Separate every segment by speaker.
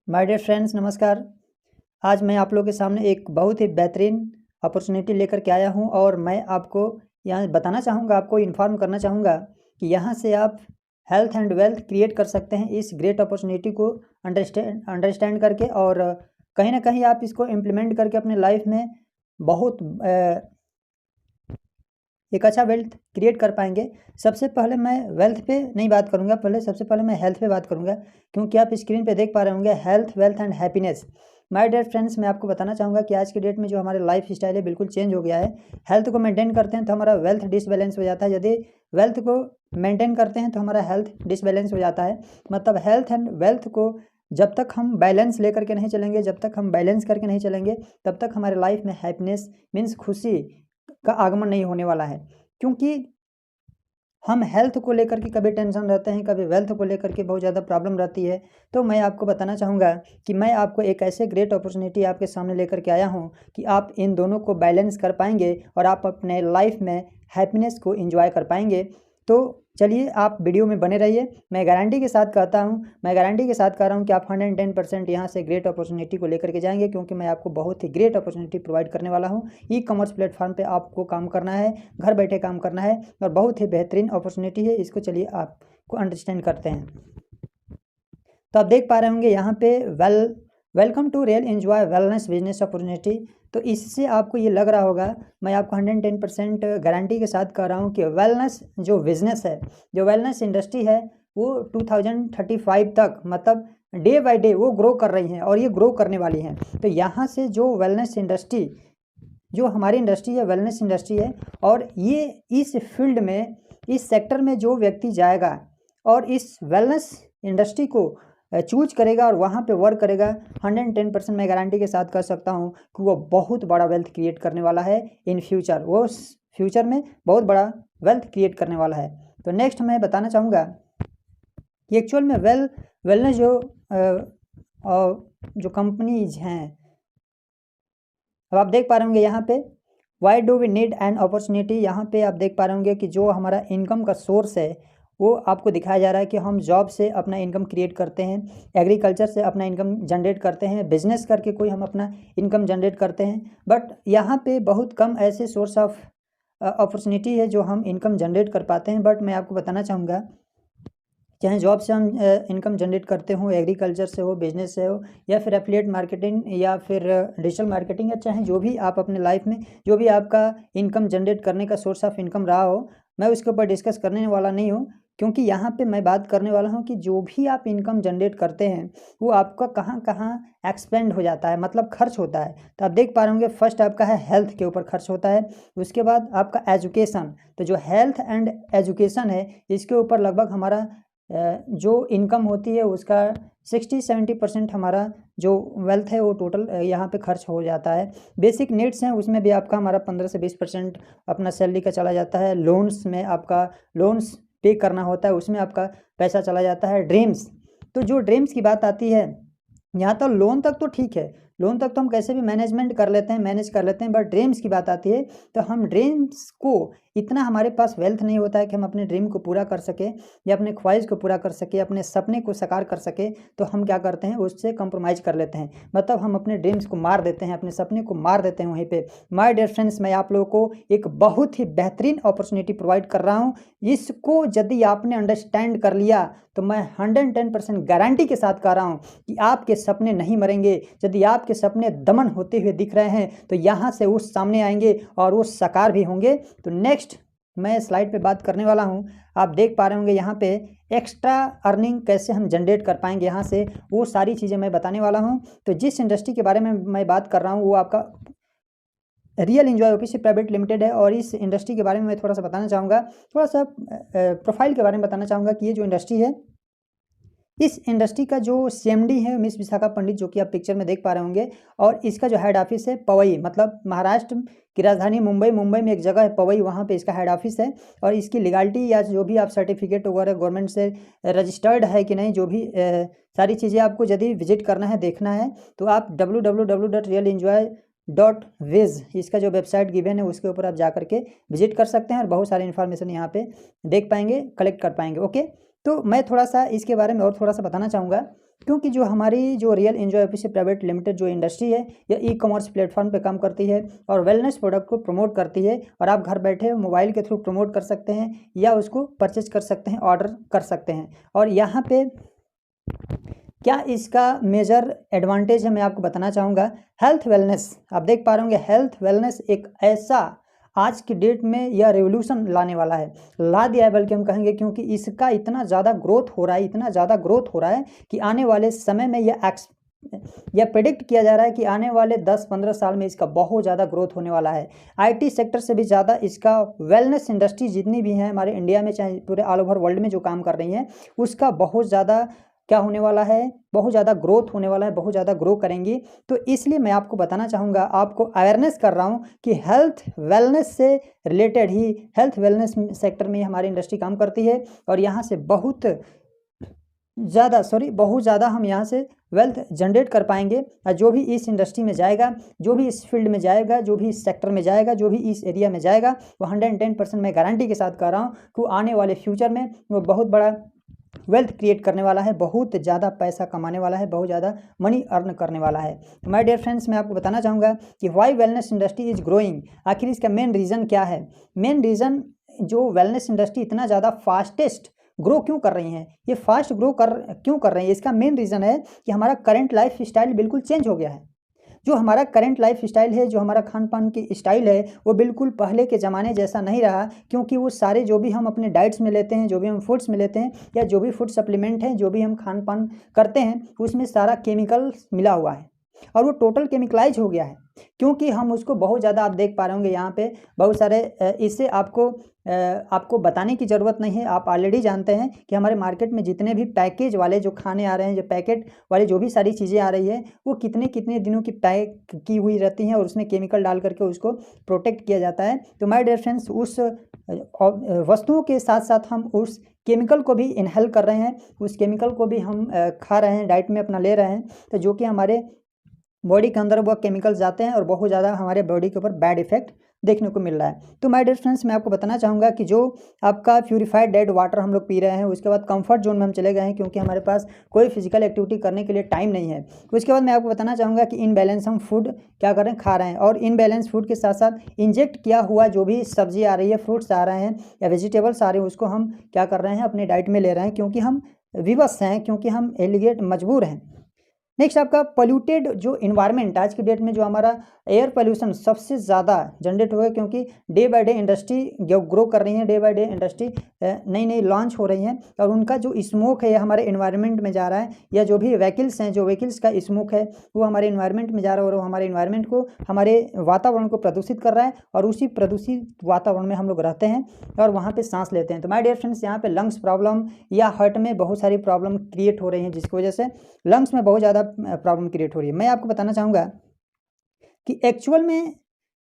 Speaker 1: My dear friends, नमस्कार। आज मैं आप लोगों के सामने एक बहुत ही बेहतरीन अपॉर्चुनिटी लेकर के आया हूं और मैं आपको यहाँ बताना चाहूँगा, आपको इन्फॉर्म करना चाहूँगा कि यहाँ से आप हेल्थ एंड वेल्थ क्रिएट कर सकते हैं इस ग्रेट अपॉर्चुनिटी को अंडरस्टैंड करके। और कहीं ना कहीं आप इसको इम्प्लीमेंट करके अपने लाइफ में बहुत एक अच्छा वेल्थ क्रिएट कर पाएंगे। सबसे पहले मैं वेल्थ पे नहीं बात करूंगा, सबसे पहले मैं हेल्थ पे बात करूंगा, क्योंकि आप स्क्रीन पे देख पा रहे होंगे health, wealth and happiness. My dear friends, मैं आपको बताना चाहूँगा कि आज के डेट में जो हमारे लाइफ स्टाइल है बिल्कुल चेंज हो गया है। हेल्थ को मेंटेन करते हैं तो हमारा वेल्थ डिसबैलेंस हो जाता है, यदि वेल्थ को मेंटेन करते हैं तो हमारा हेल्थ डिसबैलेंस हो जाता है। मतलब हेल्थ एंड वेल्थ को जब तक हम बैलेंस लेकर के नहीं चलेंगे, जब तक हम बैलेंस करके नहीं चलेंगे, तब तक हमारे लाइफ में हैप्पीनेस मीन्स खुशी का आगमन नहीं होने वाला है। क्योंकि हम हेल्थ को लेकर के कभी टेंशन रहते हैं, कभी वेल्थ को लेकर के बहुत ज़्यादा प्रॉब्लम रहती है। तो मैं आपको बताना चाहूँगा कि मैं आपको एक ऐसे ग्रेट अपॉर्चुनिटी आपके सामने लेकर के आया हूँ कि आप इन दोनों को बैलेंस कर पाएंगे और आप अपने लाइफ में हैप्पीनेस को एंजॉय कर पाएंगे। तो चलिए, आप वीडियो में बने रहिए। मैं गारंटी के साथ कहता हूँ, मैं गारंटी के साथ कह रहा हूँ कि आप 110% यहाँ से ग्रेट अपॉर्चुनिटी को लेकर के जाएंगे, क्योंकि मैं आपको बहुत ही ग्रेट अपॉर्चुनिटी प्रोवाइड करने वाला हूँ। ई कॉमर्स प्लेटफॉर्म पे आपको काम करना है, घर बैठे काम करना है, और बहुत ही बेहतरीन अपॉर्चुनिटी है। इसको चलिए आपको अंडरस्टैंड करते हैं। तो आप देख पा रहे होंगे यहाँ पे welcome to real enjoy wellness business opportunity. तो इससे आपको ये लग रहा होगा, मैं आपको 110% गारंटी के साथ कह रहा हूँ कि वेलनेस जो बिजनेस है, जो वेलनेस इंडस्ट्री है, वो 2035 तक मतलब डे बाय डे वो ग्रो कर रही हैं और ये ग्रो करने वाली हैं। तो यहाँ से जो वेलनेस इंडस्ट्री, जो हमारी इंडस्ट्री है, वेलनेस इंडस्ट्री है, और ये इस फील्ड में, इस सेक्टर में जो व्यक्ति जाएगा और इस वेलनेस इंडस्ट्री को चूज करेगा और वहाँ पे वर्क करेगा, 110% मैं गारंटी के साथ कह सकता हूँ कि वो बहुत बड़ा वेल्थ क्रिएट करने वाला है इन फ्यूचर। वो फ्यूचर में बहुत बड़ा वेल्थ क्रिएट करने वाला है। तो नेक्स्ट मैं बताना चाहूँगा कि एक्चुअल में वेलनेस जो कंपनीज हैं, अब आप देख पा रहे होंगे यहाँ पे why do we need an opportunity. यहाँ पे आप देख पा रहे होंगे कि जो हमारा इनकम का सोर्स है वो आपको दिखाया जा रहा है कि हम जॉब से अपना इनकम क्रिएट करते हैं, एग्रीकल्चर से अपना इनकम जनरेट करते हैं, बिजनेस करके कोई हम अपना इनकम जनरेट करते हैं। बट यहाँ पे बहुत कम ऐसे सोर्स ऑफ अपॉर्चुनिटी है जो हम इनकम जनरेट कर पाते हैं। बट मैं आपको बताना चाहूँगा, चाहे जॉब से हम इनकम जनरेट करते हो, एग्रीकल्चर से हो, बिजनेस से हो, या फिर एफिलिएट मार्केटिंग, या फिर डिजिटल मार्केटिंग, या चाहे जो भी आप अपने लाइफ में जो भी आपका इनकम जनरेट करने का सोर्स ऑफ इनकम रहा हो, मैं उसके ऊपर डिस्कस करने वाला नहीं हूँ। क्योंकि यहाँ पे मैं बात करने वाला हूँ कि जो भी आप इनकम जनरेट करते हैं वो आपका कहाँ कहाँ एक्सपेंड हो जाता है, मतलब खर्च होता है। तो आप देख पा रहे होंगे, फर्स्ट आपका है हेल्थ के ऊपर खर्च होता है, उसके बाद आपका एजुकेशन। तो जो हेल्थ एंड एजुकेशन है, इसके ऊपर लगभग हमारा जो इनकम होती है उसका 60-70% हमारा जो वेल्थ है वो टोटल यहाँ पे खर्च हो जाता है। बेसिक नीड्स हैं, उसमें भी आपका हमारा 15 से 20% अपना सैलरी का चला जाता है। लोन्स में आपका लोन्स पे करना होता है, उसमें आपका पैसा चला जाता है। ड्रीम्स, तो जो ड्रीम्स की बात आती है, यहाँ तो लोन तक तो ठीक है, लोन तक तो हम कैसे भी मैनेज कर लेते हैं, बट ड्रीम्स की बात आती है तो हम ड्रीम्स को, इतना हमारे पास वेल्थ नहीं होता है कि हम अपने ड्रीम को पूरा कर सके, या अपने ख्वाहिश को पूरा कर सके, अपने सपने को साकार कर सके। तो हम क्या करते हैं, उससे कंप्रोमाइज़ कर लेते हैं, मतलब हम अपने ड्रीम्स को मार देते हैं, अपने सपने को मार देते हैं वहीं पे। माय डियर फ्रेंड्स, मैं आप लोगों को एक बहुत ही बेहतरीन अपॉर्चुनिटी प्रोवाइड कर रहा हूँ। इसको यदि आपने अंडरस्टैंड कर लिया तो मैं 110% गारंटी के साथ कह रहा हूँ कि आपके सपने नहीं मरेंगे। यदि आपके सपने दमन होते हुए दिख रहे हैं तो यहाँ से वो सामने आएंगे और वो साकार भी होंगे। तो नेक्स्ट मैं स्लाइड पे बात करने वाला हूँ। आप देख पा रहे होंगे यहाँ पे एक्स्ट्रा अर्निंग कैसे हम जनरेट कर पाएंगे, यहाँ से वो सारी चीज़ें मैं बताने वाला हूँ। तो जिस इंडस्ट्री के बारे में मैं बात कर रहा हूँ वो आपका real enjoy OPC private limited है। और इस इंडस्ट्री के बारे में मैं थोड़ा सा बताना चाहूँगा, थोड़ा सा प्रोफाइल के बारे में बताना चाहूँगा कि ये जो इंडस्ट्री है, इस इंडस्ट्री का जो सीएमडी है मिस विशाखा पंडित, जो कि आप पिक्चर में देख पा रहे होंगे, और इसका जो हेड ऑफिस है पवई, मतलब महाराष्ट्र की राजधानी मुंबई में एक जगह है पवई, वहाँ पे इसका हेड ऑफिस है। और इसकी लीगलिटी या जो भी आप सर्टिफिकेट वगैरह गवर्नमेंट से रजिस्टर्ड है कि नहीं, जो भी सारी चीज़ें आपको यदि विजिट करना है, देखना है, तो आप www.realenjoy.viz इसका जो वेबसाइट गिवन है उसके ऊपर आप जा करके विजिट कर सकते हैं और बहुत सारी इन्फॉर्मेशन यहाँ पे देख पाएंगे, कलेक्ट कर पाएंगे। ओके, तो मैं थोड़ा सा इसके बारे में और थोड़ा सा बताना चाहूँगा क्योंकि जो हमारी जो real enjoy APC private limited जो इंडस्ट्री है, यह ई कॉमर्स प्लेटफॉर्म पे काम करती है और वेलनेस प्रोडक्ट को प्रमोट करती है, और आप घर बैठे मोबाइल के थ्रू प्रमोट कर सकते हैं या उसको परचेज कर सकते हैं, ऑर्डर कर सकते हैं। और यहाँ पे क्या इसका मेजर एडवांटेज है मैं आपको बताना चाहूँगा। हेल्थ वेलनेस, आप देख पा रहे होंगे, हेल्थ वेलनेस एक ऐसा आज की डेट में यह रेवोल्यूशन लाने वाला है, ला दिया है बल्कि हम कहेंगे, क्योंकि इसका इतना ज़्यादा ग्रोथ हो रहा है, इतना ज़्यादा ग्रोथ हो रहा है कि आने वाले समय में यह प्रेडिक्ट किया जा रहा है कि आने वाले 10-15 साल में इसका बहुत ज़्यादा ग्रोथ होने वाला है। आईटी सेक्टर से भी ज़्यादा इसका वेलनेस इंडस्ट्री जितनी भी हैं हमारे इंडिया में, चाहे पूरे ऑल ओवर वर्ल्ड में जो काम कर रही हैं, उसका बहुत ज़्यादा क्या होने वाला है, बहुत ज़्यादा ग्रोथ होने वाला है, बहुत ज़्यादा ग्रो करेंगी। तो इसलिए मैं आपको बताना चाहूँगा, आपको अवेयरनेस कर रहा हूँ कि हेल्थ वेलनेस से रिलेटेड ही, हेल्थ वेलनेस सेक्टर में हमारी इंडस्ट्री काम करती है और यहाँ से बहुत ज़्यादा हम यहाँ से वेल्थ जनरेट कर पाएंगे। और जो भी इस इंडस्ट्री में जाएगा, जो भी इस फील्ड में जाएगा, जो भी इस सेक्टर में जाएगा, जो भी इस एरिया में जाएगा, वो 110% मैं गारंटी के साथ कह रहा हूँ कि आने वाले फ्यूचर में वो बहुत बड़ा वेल्थ क्रिएट करने वाला है, बहुत ज़्यादा पैसा कमाने वाला है, बहुत ज़्यादा मनी अर्न करने वाला है। तो माय डियर फ्रेंड्स, मैं आपको बताना चाहूँगा कि why wellness industry is growing. आखिर इसका मेन रीज़न क्या है? मेन रीज़न, जो वेलनेस इंडस्ट्री इतना ज़्यादा फास्टेस्ट ग्रो क्यों कर रही हैं, ये फास्ट ग्रो क्यों कर रही है, इसका मेन रीज़न है कि हमारा करंट लाइफ स्टाइल बिल्कुल चेंज हो गया है। जो हमारा करंट लाइफ स्टाइल है, जो हमारा खान पान की स्टाइल है, वो बिल्कुल पहले के ज़माने जैसा नहीं रहा, क्योंकि वो सारे जो भी हम अपने डाइट्स में लेते हैं, जो भी हम फूड्स में लेते हैं, या जो भी फूड सप्लीमेंट हैं, जो भी हम खान पान करते हैं, उसमें सारा केमिकल मिला हुआ है और वो टोटल केमिकलाइज हो गया है। क्योंकि हम उसको बहुत ज़्यादा, आप देख पा रहे होंगे यहाँ पे बहुत सारे, इससे आपको बताने की ज़रूरत नहीं है, आप ऑलरेडी जानते हैं कि हमारे मार्केट में जितने भी पैकेज वाले जो खाने आ रहे हैं, जो पैकेट वाले जो भी सारी चीज़ें आ रही है, वो कितने कितने दिनों की पैक की हुई रहती हैं और उसमें केमिकल डाल करके उसको प्रोटेक्ट किया जाता है। तो माय डियर फ्रेंड्स, उस वस्तुओं के साथ साथ हम उस केमिकल को भी इनहेल कर रहे हैं, उस केमिकल को भी हम खा रहे हैं, डाइट में अपना ले रहे हैं, तो जो कि हमारे बॉडी के अंदर वो केमिकल्स जाते हैं और बहुत ज़्यादा हमारे बॉडी के ऊपर बैड इफेक्ट देखने को मिल रहा है। तो माय डियर फ्रेंड्स, मैं आपको बताना चाहूँगा कि जो आपका प्यूरिफाइड डेड वाटर हम लोग पी रहे हैं, उसके बाद कंफर्ट जोन में हम चले गए हैं, क्योंकि हमारे पास कोई फिजिकल एक्टिविटी करने के लिए टाइम नहीं है। उसके बाद मैं आपको बताना चाहूँगा कि इनबैलेंस हम फूड क्या कर रहे हैं, खा रहे हैं, और इनबैलेंस फूड के साथ साथ इंजेक्ट किया हुआ जो भी सब्जी आ रही है, फ्रूट्स आ रहे हैं या वेजिटेबल्स आ रहे हैं, उसको हम क्या कर रहे हैं, अपने डाइट में ले रहे हैं, क्योंकि हम विवश हैं, क्योंकि हम एलिगेट मजबूर हैं। नेक्स्ट आपका पोल्यूटेड जो इन्वायरमेंट, आज की डेट में जो हमारा एयर पोल्यूशन सबसे ज़्यादा जनरेट हुआ है, क्योंकि day by day industry grow कर रही है, डे बाय डे इंडस्ट्री नई नई लॉन्च हो रही हैं, और उनका जो स्मोक है ये हमारे इन्वायरमेंट में जा रहा है, या जो भी व्हीकल्स हैं, जो व्हीकल्स का स्मोक है वो हमारे इन्वायरमेंट में जा रहा है, और वो हमारे इन्वायरमेंट को, हमारे वातावरण को प्रदूषित कर रहा है, और उसी प्रदूषित वातावरण में हम लोग रहते हैं और वहाँ पर सांस लेते हैं। तो माय डियर फ्रेंड्स, यहाँ पर लंग्स प्रॉब्लम या हार्ट में बहुत सारी प्रॉब्लम क्रिएट हो रही हैं, जिसकी वजह से लंग्स में बहुत ज़्यादा प्रॉब्लम क्रिएट हो रही है। मैं आपको बताना चाहूँगा कि एक्चुअल में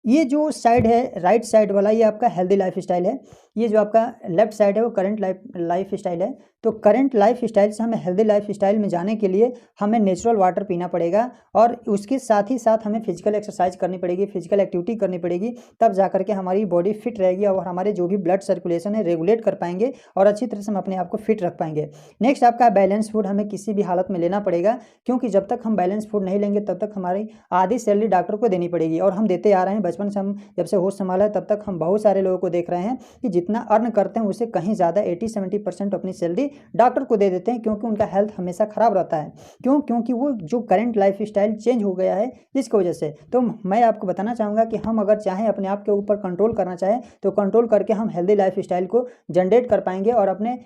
Speaker 1: ये जो साइड है, राइट साइड वाला, ये आपका हेल्दी लाइफ स्टाइल है, ये जो आपका लेफ्ट साइड है वो करंट लाइफ स्टाइल है। तो करंट लाइफ स्टाइल से हमें हेल्दी लाइफ स्टाइल में जाने के लिए हमें नेचुरल वाटर पीना पड़ेगा, और उसके साथ ही साथ हमें फिजिकल एक्सरसाइज करनी पड़ेगी, फिजिकल एक्टिविटी करनी पड़ेगी, तब जा करके हमारी बॉडी फिट रहेगी और हमारे जो भी ब्लड सर्कुलेशन है रेगुलेट कर पाएंगे, और अच्छी तरह से हम अपने आप को फिट रख पाएंगे। नेक्स्ट आपका बैलेंस फूड हमें किसी भी हालत में लेना पड़ेगा, क्योंकि जब तक हम बैलेंस फूड नहीं लेंगे तब तक हमारी आधी सैलरी डॉक्टर को देनी पड़ेगी, और हम देते आ रहे हैं बचपन से। हम जब से होश संभाला है तब तक हम बहुत सारे लोगों को देख रहे हैं कि जितना अर्न करते हैं उससे कहीं ज़्यादा 80-70% अपनी सैलरी डॉक्टर को दे देते हैं, क्योंकि उनका हेल्थ हमेशा ख़राब रहता है। क्योंकि वो जो करंट लाइफ स्टाइल चेंज हो गया है जिसकी वजह से। तो मैं आपको बताना चाहूँगा कि हम अगर चाहें अपने आप के ऊपर कंट्रोल करना चाहें तो कंट्रोल करके हम हेल्दी लाइफ स्टाइल को जनरेट कर पाएंगे, और अपने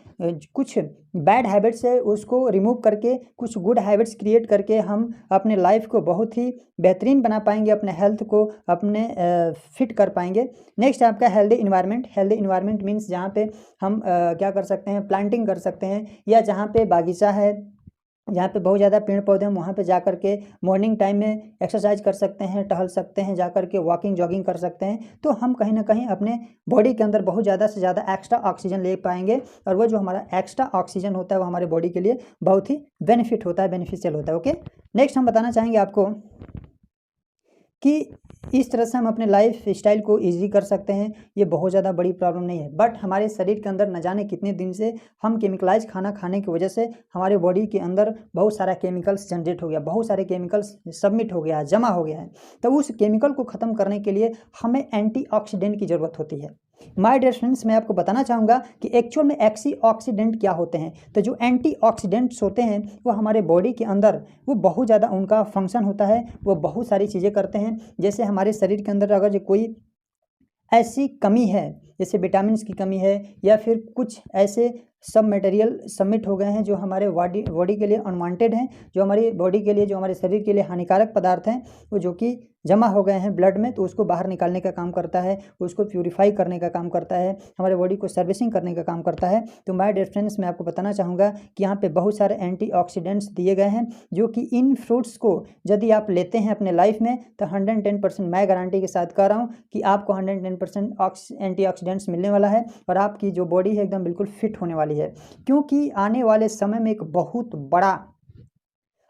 Speaker 1: कुछ बैड हैबिट्स है उसको रिमूव करके कुछ गुड हैबिट्स क्रिएट करके हम अपने लाइफ को बहुत ही बेहतरीन बना पाएंगे, अपने हेल्थ को अपने फिट कर पाएंगे। नेक्स्ट आपका healthy environment. Healthy environment means जहाँ पे हम क्या कर सकते हैं, प्लांटिंग कर सकते हैं, या जहाँ पे बागीचा है, जहाँ पे बहुत ज़्यादा पेड़ पौधे हैं, वहाँ पे जा कर के मॉर्निंग टाइम में एक्सरसाइज कर सकते हैं, टहल सकते हैं, जा कर के वॉकिंग जॉगिंग कर सकते हैं। तो हम कहीं ना कहीं अपने बॉडी के अंदर बहुत ज़्यादा से ज़्यादा एक्स्ट्रा ऑक्सीजन ले पाएंगे, और वो जो हमारा एक्स्ट्रा ऑक्सीजन होता है वो हमारे बॉडी के लिए बहुत ही बेनिफिशियल होता है। ओके, नेक्स्ट हम बताना चाहेंगे आपको कि इस तरह से हम अपने लाइफ स्टाइल को ईजी कर सकते हैं। ये बहुत ज़्यादा बड़ी प्रॉब्लम नहीं है, बट हमारे शरीर के अंदर न जाने कितने दिन से हम केमिकलाइज खाना खाने की वजह से हमारे बॉडी के अंदर बहुत सारा केमिकल्स जनरेट हो गया, बहुत सारे केमिकल्स सबमिट हो गया है, जमा हो गया है। तो उस केमिकल को ख़त्म करने के लिए हमें एंटीऑक्सीडेंट की ज़रूरत होती है। माय डियर फ्रेंड्स, मैं आपको बताना चाहूँगा कि एक्चुअल में एंटीऑक्सीडेंट क्या होते हैं। तो जो एंटीऑक्सीडेंट्स होते हैं वो हमारे बॉडी के अंदर वो बहुत ज़्यादा उनका फंक्शन होता है, वो बहुत सारी चीज़ें करते हैं। जैसे हमारे शरीर के अंदर अगर जो कोई ऐसी कमी है, जैसे विटामिन्स की कमी है या फिर कुछ ऐसे सब मटेरियल सबमिट हो गए हैं जो हमारे बॉडी के लिए अनवांटेड हैं, जो हमारी बॉडी के लिए, जो हमारे शरीर के लिए हानिकारक पदार्थ हैं, वो जो कि जमा हो गए हैं ब्लड में, तो उसको बाहर निकालने का काम करता है, उसको प्यूरिफाई करने का काम करता है, हमारे बॉडी को सर्विसिंग करने का काम करता है। तो माय डियर फ्रेंड्स, मैं आपको बताना चाहूँगा कि यहाँ पे बहुत सारे एंटीऑक्सीडेंट्स दिए गए हैं, जो कि इन फ्रूट्स को यदि आप लेते हैं अपने लाइफ में तो 110% मैं गारंटी के साथ कह रहा हूँ कि आपको 110% एंटीऑक्सीडेंट्स मिलने वाला है और आपकी जो बॉडी है एकदम बिल्कुल फिट होने वाली है। क्योंकि आने वाले समय में एक बहुत बड़ा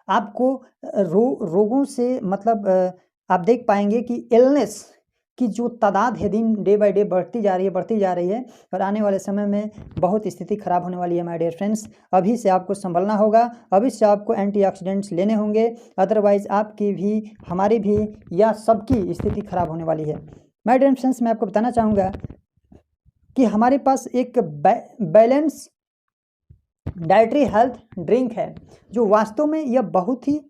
Speaker 1: आपको रोगों से मतलब आप देख पाएंगे कि इलनेस की जो तादाद है दिन डे बाय डे बढ़ती जा रही है और आने वाले समय में बहुत स्थिति खराब होने वाली है माय डियर फ्रेंड्स। अभी से आपको संभलना होगा, अभी से आपको एंटीऑक्सीडेंट्स लेने होंगे, अदरवाइज़ आपकी भी, हमारी भी या सबकी स्थिति खराब होने वाली है। माय डियर फ्रेंड्स, मैं आपको बताना चाहूँगा कि हमारे पास एक बैलेंस डाइटरी हेल्थ ड्रिंक है, जो वास्तव में यह बहुत ही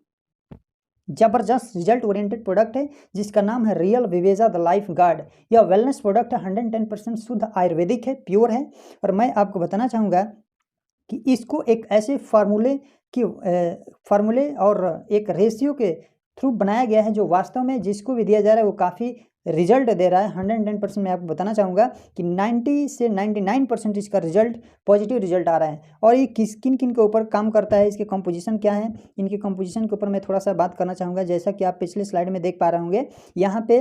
Speaker 1: जबरदस्त रिजल्ट ओरिएंटेड प्रोडक्ट है, जिसका नाम है रियल विवेजा द लाइफ गार्ड। यह वेलनेस प्रोडक्ट है, 110% शुद्ध आयुर्वेदिक है, प्योर है। और मैं आपको बताना चाहूँगा कि इसको एक ऐसे फार्मूले और एक रेशियो के थ्रू बनाया गया है, जो वास्तव में जिसको भी दिया जा रहा है वो काफ़ी रिजल्ट दे रहा है। 110% मैं आपको बताना चाहूँगा कि 90 से 99% इसका रिजल्ट, पॉजिटिव रिजल्ट आ रहा है। और ये किन किन के ऊपर काम करता है, इसके कंपोजिशन क्या है, इनके कंपोजिशन के ऊपर मैं थोड़ा सा बात करना चाहूँगा। जैसा कि आप पिछले स्लाइड में देख पा रहे होंगे, यहाँ पे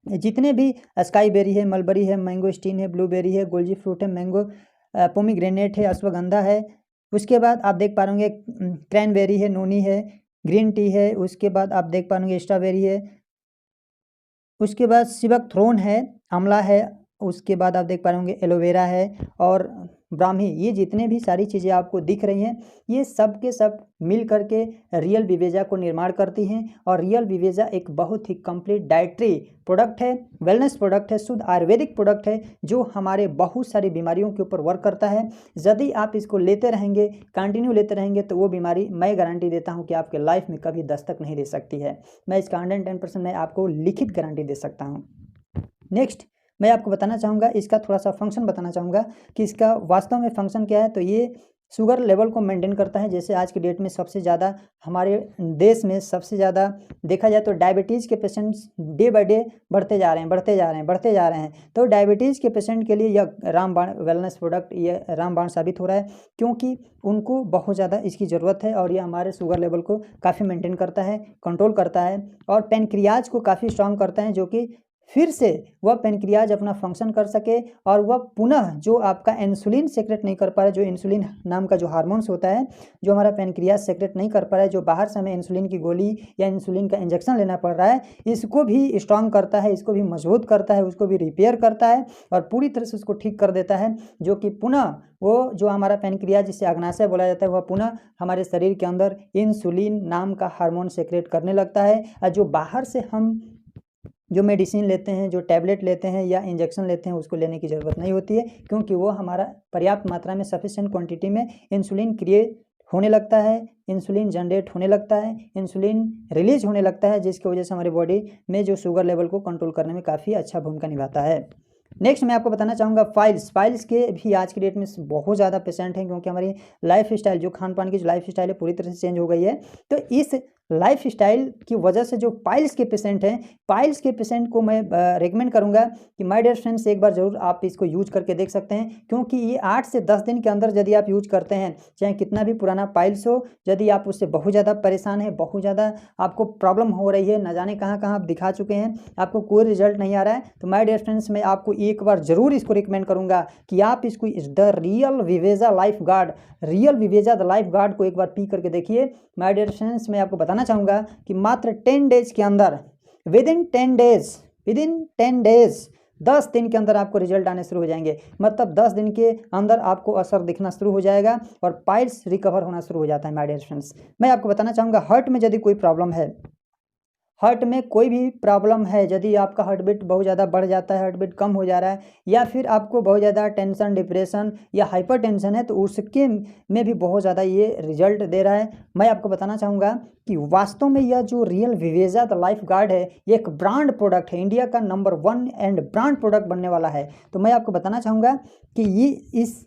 Speaker 1: जितने भी स्काई बेरी है, मलबरी है, मैंगो स्टीन है, ब्लूबेरी है, गोल्जी फ्रूट है, मैंगो पोमीग्रेनेट है, अश्वगंधा है, उसके बाद आप देख पा रहे होंगे क्रैनबेरी है, नोनी है, ग्रीन टी है, उसके बाद आप देख पा रहे होंगे स्ट्रॉबेरी है, उसके बाद सिबक थ्रोन है, आंवला है, उसके बाद आप देख पा रहे होंगे एलोवेरा है और ब्राह्मी। ये जितने भी सारी चीज़ें आपको दिख रही हैं, ये सब के सब मिल करके रियल विवेजा को निर्माण करती हैं। और रियल विवेजा एक बहुत ही कंप्लीट डाइटरी प्रोडक्ट है, वेलनेस प्रोडक्ट है, शुद्ध आयुर्वेदिक प्रोडक्ट है, जो हमारे बहुत सारी बीमारियों के ऊपर वर्क करता है। यदि आप इसको लेते रहेंगे, कंटिन्यू लेते रहेंगे, तो वो बीमारी मैं गारंटी देता हूँ कि आपके लाइफ में कभी दस्तक नहीं दे सकती है। मैं इसका 110% मैं आपको लिखित गारंटी दे सकता हूँ। नेक्स्ट मैं आपको बताना चाहूँगा, इसका थोड़ा सा फंक्शन बताना चाहूँगा कि इसका वास्तव में फंक्शन क्या है। तो ये शुगर लेवल को मेंटेन करता है। जैसे आज की डेट में सबसे ज़्यादा हमारे देश में सबसे ज़्यादा देखा जाए तो डायबिटीज़ के पेशेंट्स डे बाय डे बढ़ते जा रहे हैं। तो डायबिटीज़ के पेशेंट के लिए यह रामबाण वेलनेस प्रोडक्ट ये रामबाण साबित हो रहा है, क्योंकि उनको बहुत ज़्यादा इसकी ज़रूरत है और ये हमारे शुगर लेवल को काफ़ी मेंटेन करता है, कंट्रोल करता है और पेनक्रियाज को काफ़ी स्ट्रांग करता है, जो कि फिर से वह पेनक्रियाज अपना फंक्शन कर सके और वह पुनः जो आपका इंसुलिन सेक्रेट नहीं कर पा रहा है, जो इंसुलिन नाम का जो हार्मोन्स होता है, जो हमारा पेनक्रियाज सेक्रेट नहीं कर पा रहा है, जो बाहर से हमें इंसुलिन की गोली या इंसुलिन का इंजेक्शन लेना पड़ रहा है, इसको भी स्ट्रांग करता है, इसको भी मजबूत करता है, उसको भी रिपेयर करता है और पूरी तरह से उसको ठीक कर देता है, जो कि पुनः वो जो हमारा पेनक्रियाज जिसे अग्नाशय बोला जाता है, वह पुनः हमारे शरीर के अंदर इंसुलिन नाम का हार्मोन सेक्रेट करने लगता है। और जो बाहर से हम जो मेडिसिन लेते हैं, जो टैबलेट लेते हैं या इंजेक्शन लेते हैं, उसको लेने की ज़रूरत नहीं होती है, क्योंकि वो हमारा पर्याप्त मात्रा में सफिशिएंट क्वांटिटी में इंसुलिन क्रिएट होने लगता है, इंसुलिन जनरेट होने लगता है, इंसुलिन रिलीज होने लगता है, जिसकी वजह से हमारी बॉडी में जो शुगर लेवल को कंट्रोल करने में काफ़ी अच्छा भूमिका निभाता है। नेक्स्ट मैं आपको बताना चाहूँगा फाइल्स के भी आज की डेट में बहुत ज़्यादा पेशेंट हैं, क्योंकि हमारी लाइफ स्टाइल, जो खान पान की जो लाइफ स्टाइल है, पूरी तरह से चेंज हो गई है। तो इस लाइफ स्टाइल की वजह से जो पाइल्स के पेशेंट हैं, पाइल्स के पेशेंट को मैं रेकमेंड करूंगा कि माय डियर फ्रेंड्स एक बार ज़रूर आप इसको यूज करके देख सकते हैं, क्योंकि ये 8 से 10 दिन के अंदर यदि आप यूज करते हैं, चाहे कितना भी पुराना पाइल्स हो, यदि आप उससे बहुत ज़्यादा परेशान है, बहुत ज़्यादा आपको प्रॉब्लम हो रही है, न जाने कहाँ कहाँ आप दिखा चुके हैं, आपको कोई रिजल्ट नहीं आ रहा है, तो माय डियर फ्रेंड्स मैं आपको एक बार ज़रूर इसको रिकमेंड करूँगा कि आप इसको द रियल विवेजा लाइफ गार्ड को एक बार पी करके देखिए। माय डियर फ्रेंड्स मैं आपको बताना चाहूँगा कि मात्र 10 डेज के अंदर विदिन 10 डेज 10 दिन के अंदर आपको रिजल्ट आने शुरू हो जाएंगे। मतलब 10 दिन के अंदर आपको असर दिखना शुरू हो जाएगा और पाइल्स रिकवर होना शुरू हो जाता है माय डियर फ्रेंड्स। मैं आपको बताना चाहूँगा, हार्ट में यदि कोई प्रॉब्लम है, हार्ट में कोई भी प्रॉब्लम है, यदि आपका हार्ट बीट बहुत ज़्यादा बढ़ जाता है, हार्ट बीट कम हो जा रहा है, या फिर आपको बहुत ज़्यादा टेंशन, डिप्रेशन या हाइपरटेंशन है, तो उसके में भी बहुत ज़्यादा ये रिजल्ट दे रहा है। मैं आपको बताना चाहूँगा कि वास्तव में यह जो रियल विवेजा द लाइफ गार्ड है, ये एक ब्रांड प्रोडक्ट है, इंडिया का नंबर 1 एंड ब्रांड प्रोडक्ट बनने वाला है। तो मैं आपको बताना चाहूँगा कि ये इस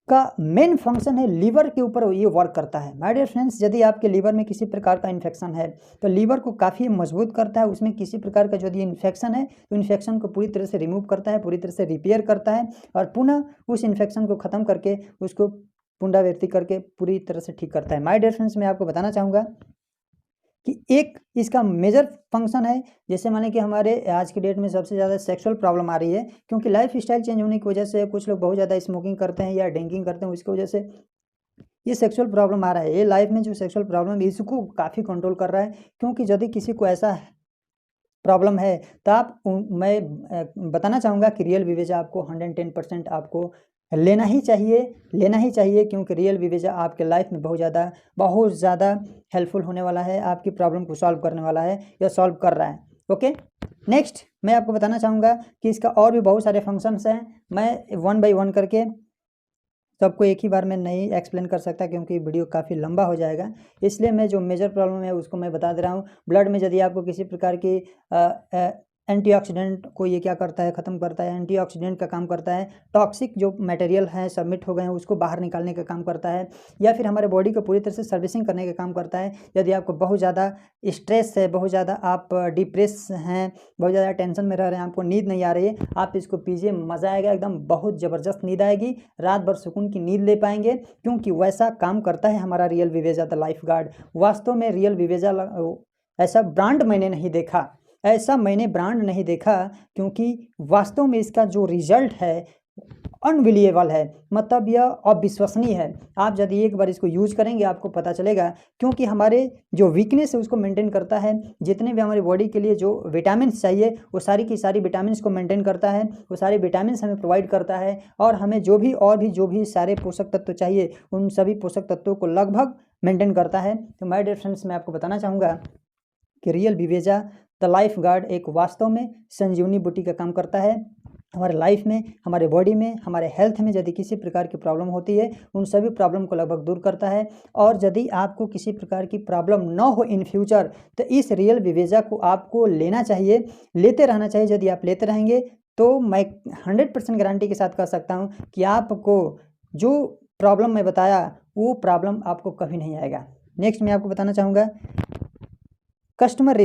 Speaker 1: का मेन फंक्शन है लीवर के ऊपर ये वर्क करता है। माय डियर फ्रेंड्स, यदि आपके लीवर में किसी प्रकार का इन्फेक्शन है तो लीवर को काफ़ी मजबूत करता है। उसमें किसी प्रकार का यदि इन्फेक्शन है तो इन्फेक्शन को पूरी तरह से रिमूव करता है, पूरी तरह से रिपेयर करता है और पुनः उस इन्फेक्शन को ख़त्म करके उसको पुनरावृत्ति करके पूरी तरह से ठीक करता है। माय डियर फ्रेंड्स, मैं आपको बताना चाहूँगा कि एक इसका मेजर फंक्शन है, जैसे माने कि हमारे आज की डेट में सबसे ज़्यादा सेक्सुअल प्रॉब्लम आ रही है, क्योंकि लाइफ स्टाइल चेंज होने की वजह से कुछ लोग बहुत ज़्यादा स्मोकिंग करते हैं या ड्रिंकिंग करते हैं, उसकी वजह से ये सेक्सुअल प्रॉब्लम आ रहा है। ये लाइफ में जो सेक्सुअल प्रॉब्लम है इसको काफ़ी कंट्रोल कर रहा है, क्योंकि यदि किसी को ऐसा प्रॉब्लम है तो मैं बताना चाहूँगा कि रियल विवेजा आपको 110% आपको लेना ही चाहिए, क्योंकि रियल विवेजा आपके लाइफ में बहुत ज़्यादा हेल्पफुल होने वाला है, आपकी प्रॉब्लम को सॉल्व करने वाला है या सॉल्व कर रहा है। ओके, नेक्स्ट मैं आपको बताना चाहूँगा कि इसका और भी बहुत सारे फंक्शंस हैं। मैं 1 बाय 1 करके सबको एक ही बार में नहीं एक्सप्लेन कर सकता, क्योंकि वीडियो काफ़ी लंबा हो जाएगा, इसलिए मैं जो मेजर प्रॉब्लम है उसको मैं बता दे रहा हूँ। ब्लड में यदि आपको किसी प्रकार की एंटीऑक्सीडेंट को ये क्या करता है, ख़त्म करता है, एंटीऑक्सीडेंट का काम करता है। टॉक्सिक जो मटेरियल हैं सबमिट हो गए हैं उसको बाहर निकालने का काम करता है, या फिर हमारे बॉडी को पूरी तरह से सर्विसिंग करने का काम करता है। यदि आपको बहुत ज़्यादा स्ट्रेस है, बहुत ज़्यादा आप डिप्रेस हैं, बहुत ज़्यादा टेंशन में रह रहे हैं, आपको नींद नहीं आ रही है, आप इसको पीजिए, मज़ा आएगा, एकदम बहुत ज़बरदस्त नींद आएगी, रात भर सुकून की नींद ले पाएंगे, क्योंकि वैसा काम करता है हमारा रियल विवेजा द लाइफ गार्ड। वास्तव में रियल विवेजा ऐसा ब्रांड मैंने ब्रांड नहीं देखा, क्योंकि वास्तव में इसका जो रिजल्ट है अनबिलीवेबल है, मतलब यह अविश्वसनीय है। आप यदि एक बार इसको यूज करेंगे आपको पता चलेगा, क्योंकि हमारे जो वीकनेस है उसको मेंटेन करता है, जितने भी हमारी बॉडी के लिए जो विटामिन्स चाहिए वो सारी की सारी विटामिन्स को मेंटेन करता है, वो सारे विटामिन्स हमें प्रोवाइड करता है, और हमें जो भी सारे पोषक तत्व चाहिए उन सभी पोषक तत्वों को लगभग मेंटेन करता है। तो माय डियर फ्रेंड्स, मैं आपको बताना चाहूँगा कि रियल विवेजा द लाइफ गार्ड एक वास्तव में संजीवनी बूटी का काम करता है। हमारे लाइफ में, हमारे बॉडी में, हमारे हेल्थ में यदि किसी प्रकार की प्रॉब्लम होती है उन सभी प्रॉब्लम को लगभग दूर करता है। और यदि आपको किसी प्रकार की प्रॉब्लम न हो इन फ्यूचर तो इस रियल विवेजा को आपको लेना चाहिए, लेते रहना चाहिए। यदि आप लेते रहेंगे तो मैं 100% गारंटी के साथ कह सकता हूँ कि आपको जो प्रॉब्लम मैं बताया वो प्रॉब्लम आपको कभी नहीं आएगा। नेक्स्ट मैं आपको बताना चाहूँगा कस्टमर